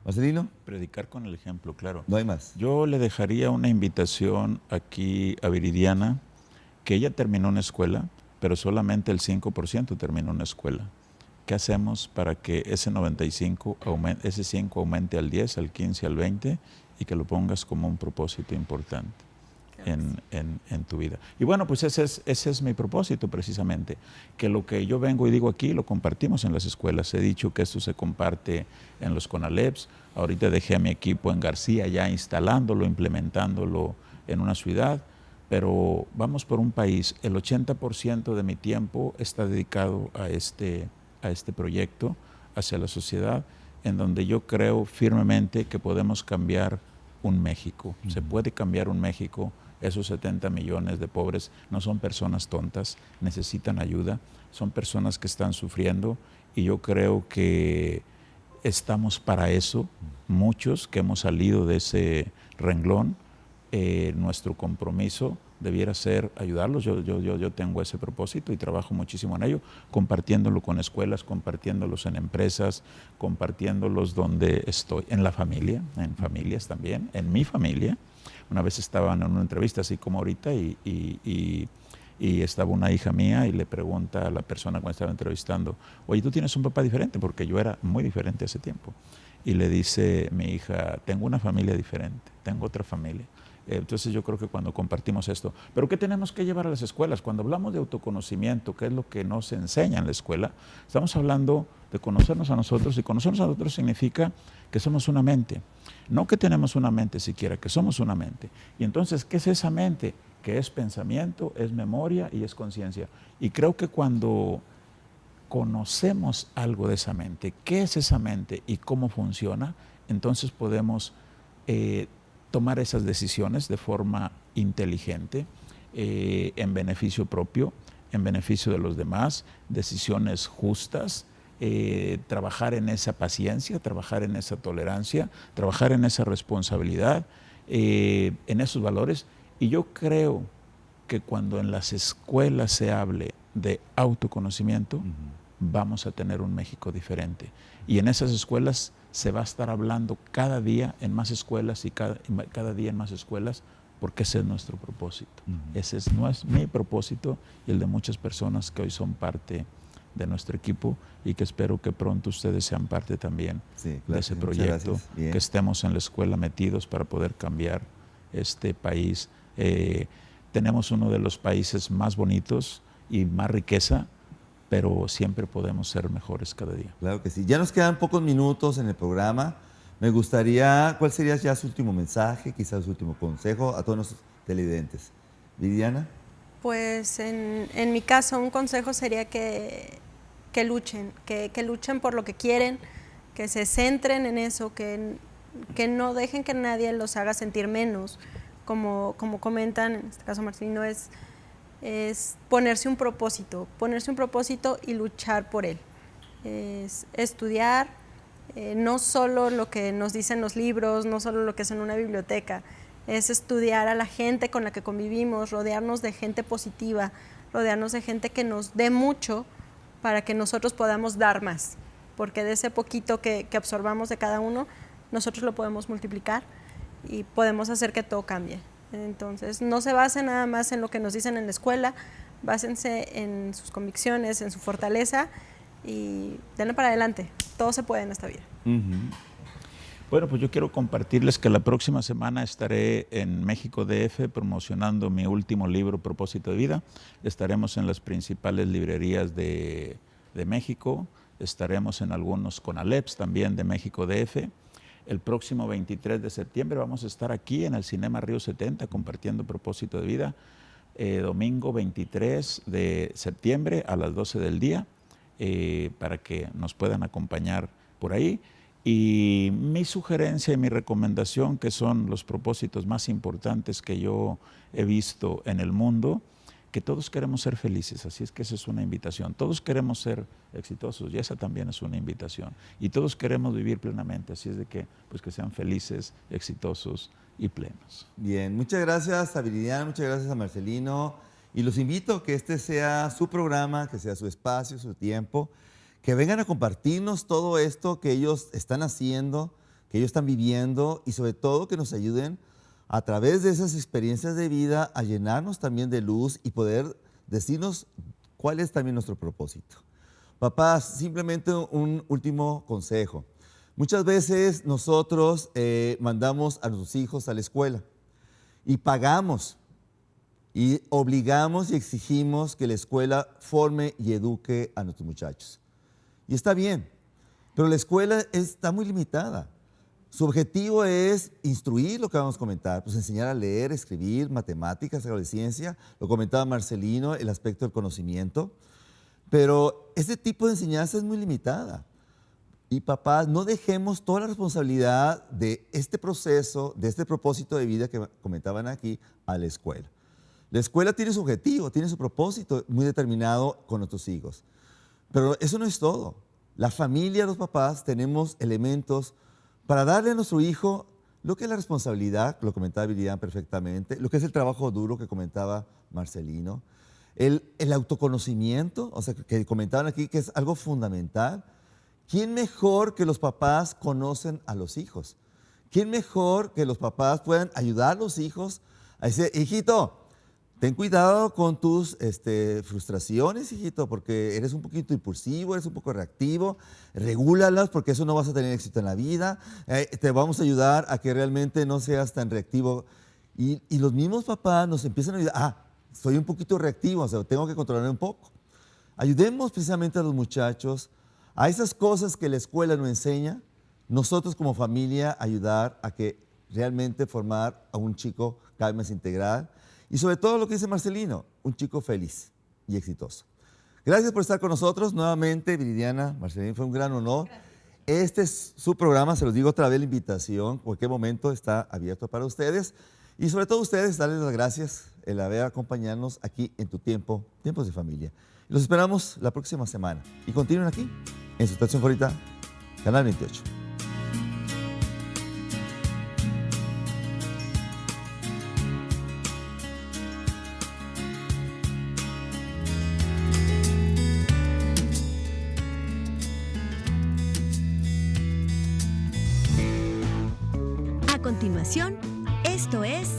Marcelino. Predicar con el ejemplo, claro. No hay más. Yo le dejaría una invitación aquí a Viridiana, que ella terminó una escuela, pero solamente el 5% terminó una escuela. ¿Qué hacemos para que ese 95, ese 5 aumente al 10, al 15, al 20 y que lo pongas como un propósito importante en tu vida? Y bueno, pues ese es mi propósito precisamente, que lo que yo vengo y digo aquí lo compartimos en las escuelas. He dicho que esto se comparte en los CONALEPs. Ahorita dejé a mi equipo en García ya instalándolo, implementándolo en una ciudad, pero vamos por un país. El 80% de mi tiempo está dedicado a este proyecto hacia la sociedad, en donde yo creo firmemente que podemos cambiar un México. Se puede cambiar un México. Esos 70 millones de pobres no son personas tontas, necesitan ayuda, son personas que están sufriendo y yo creo que estamos para eso, muchos que hemos salido de ese renglón. Nuestro compromiso debiera ser ayudarlos. Yo tengo ese propósito y trabajo muchísimo en ello, compartiéndolo con escuelas, compartiéndolos en empresas, compartiéndolos donde estoy, en la familia, en familias también, en mi familia. Una vez estaban en una entrevista así como ahorita y estaba una hija mía y le pregunta a la persona cuando estaba entrevistando, oye, ¿tú tienes un papá diferente? Porque yo era muy diferente hace tiempo. Y le dice mi hija, tengo una familia diferente, tengo otra familia. Entonces yo creo que cuando compartimos esto, pero ¿qué tenemos que llevar a las escuelas? Cuando hablamos de autoconocimiento, ¿qué es lo que nos enseña en la escuela? Estamos hablando de conocernos a nosotros, y conocernos a nosotros significa que somos una mente. No que tenemos una mente siquiera, que somos una mente. Y entonces, ¿qué es esa mente? Que es pensamiento, es memoria y es conciencia. Y creo que cuando conocemos algo de esa mente, qué es esa mente y cómo funciona, entonces podemos tomar esas decisiones de forma inteligente, en beneficio propio, en beneficio de los demás, decisiones justas, trabajar en esa paciencia, trabajar en esa tolerancia, trabajar en esa responsabilidad, en esos valores. Y yo creo que cuando en las escuelas se hable de autoconocimiento, vamos a tener un México diferente. Y en esas escuelas se va a estar hablando cada día en más escuelas y cada día en más escuelas, porque ese es nuestro propósito. Ese es mi propósito y el de muchas personas que hoy son parte de nuestro equipo y que espero que pronto ustedes sean parte también de ese proyecto, que estemos en la escuela metidos para poder cambiar este país. Tenemos uno de los países más bonitos y más riqueza, pero siempre podemos ser mejores cada día. Claro que sí. Ya nos quedan pocos minutos en el programa. Me gustaría, ¿cuál sería ya su último mensaje, quizás su último consejo a todos nuestros televidentes? Viridiana. Pues en mi caso un consejo sería que luchen, que luchen por lo que quieren, que se centren en eso, que no dejen que nadie los haga sentir menos. Como comentan, en este caso Marcelino, es ponerse un propósito y luchar por él. Es estudiar, no solo lo que nos dicen los libros, no solo lo que es en una biblioteca, es estudiar a la gente con la que convivimos, rodearnos de gente positiva, rodearnos de gente que nos dé mucho para que nosotros podamos dar más, porque de ese poquito que absorbamos de cada uno, nosotros lo podemos multiplicar y podemos hacer que todo cambie. Entonces, no se basen nada más en lo que nos dicen en la escuela, básense en sus convicciones, en su fortaleza y denle para adelante. Todo se puede en esta vida. Bueno, pues yo quiero compartirles que la próxima semana estaré en México DF promocionando mi último libro, Propósito de Vida. Estaremos en las principales librerías de México, estaremos en algunos CONALEPs también de México DF. El próximo 23 de septiembre vamos a estar aquí en el Cinema Río 70 compartiendo Propósito de Vida. Domingo 23 de septiembre a las 12 del día para que nos puedan acompañar por ahí. Y mi sugerencia y mi recomendación, que son los propósitos más importantes que yo he visto en el mundo, que todos queremos ser felices, así es que esa es una invitación. Todos queremos ser exitosos y esa también es una invitación. Y todos queremos vivir plenamente, así es de que, pues que sean felices, exitosos y plenos. Bien, muchas gracias a Viridiana, muchas gracias a Marcelino. Y los invito a que este sea su programa, que sea su espacio, su tiempo, que vengan a compartirnos todo esto que ellos están haciendo, que ellos están viviendo y sobre todo que nos ayuden a través de esas experiencias de vida a llenarnos también de luz y poder decirnos cuál es también nuestro propósito. Papás, simplemente un último consejo. Muchas veces nosotros mandamos a nuestros hijos a la escuela y pagamos y obligamos y exigimos que la escuela forme y eduque a nuestros muchachos. Y está bien, pero la escuela está muy limitada. Su objetivo es instruir, lo que vamos a comentar, pues enseñar a leer, escribir, matemáticas, algo de ciencia. Lo comentaba Marcelino, el aspecto del conocimiento. Pero este tipo de enseñanza es muy limitada. Y papás, no dejemos toda la responsabilidad de este proceso, de este propósito de vida que comentaban aquí, a la escuela. La escuela tiene su objetivo, tiene su propósito muy determinado con nuestros hijos. Pero eso no es todo. La familia, los papás, tenemos elementos para darle a nuestro hijo lo que es la responsabilidad, lo comentaba Viridiana perfectamente, lo que es el trabajo duro que comentaba Marcelino, el autoconocimiento, o sea, que comentaban aquí que es algo fundamental. ¿Quién mejor que los papás conocen a los hijos? ¿Quién mejor que los papás puedan ayudar a los hijos a decir, hijito, ten cuidado con tus frustraciones, hijito, porque eres un poquito impulsivo, eres un poco reactivo, regúlalas porque eso no vas a tener éxito en la vida, te vamos a ayudar a que realmente no seas tan reactivo. Y los mismos papás nos empiezan a ayudar, soy un poquito reactivo, o sea, tengo que controlarme un poco. Ayudemos precisamente a los muchachos a esas cosas que la escuela no enseña, nosotros como familia ayudar a que realmente formar a un chico cada vez más integral. Y sobre todo lo que dice Marcelino, un chico feliz y exitoso. Gracias por estar con nosotros nuevamente, Viridiana, Marcelino, fue un gran honor. Gracias. Este es su programa, se los digo otra vez la invitación, cualquier momento está abierto para ustedes. Y sobre todo ustedes, darles las gracias el haber acompañarnos aquí en tu tiempo, Tiempos de Familia. Los esperamos la próxima semana. Y continúen aquí, en su estación favorita, Canal 28. A continuación, esto es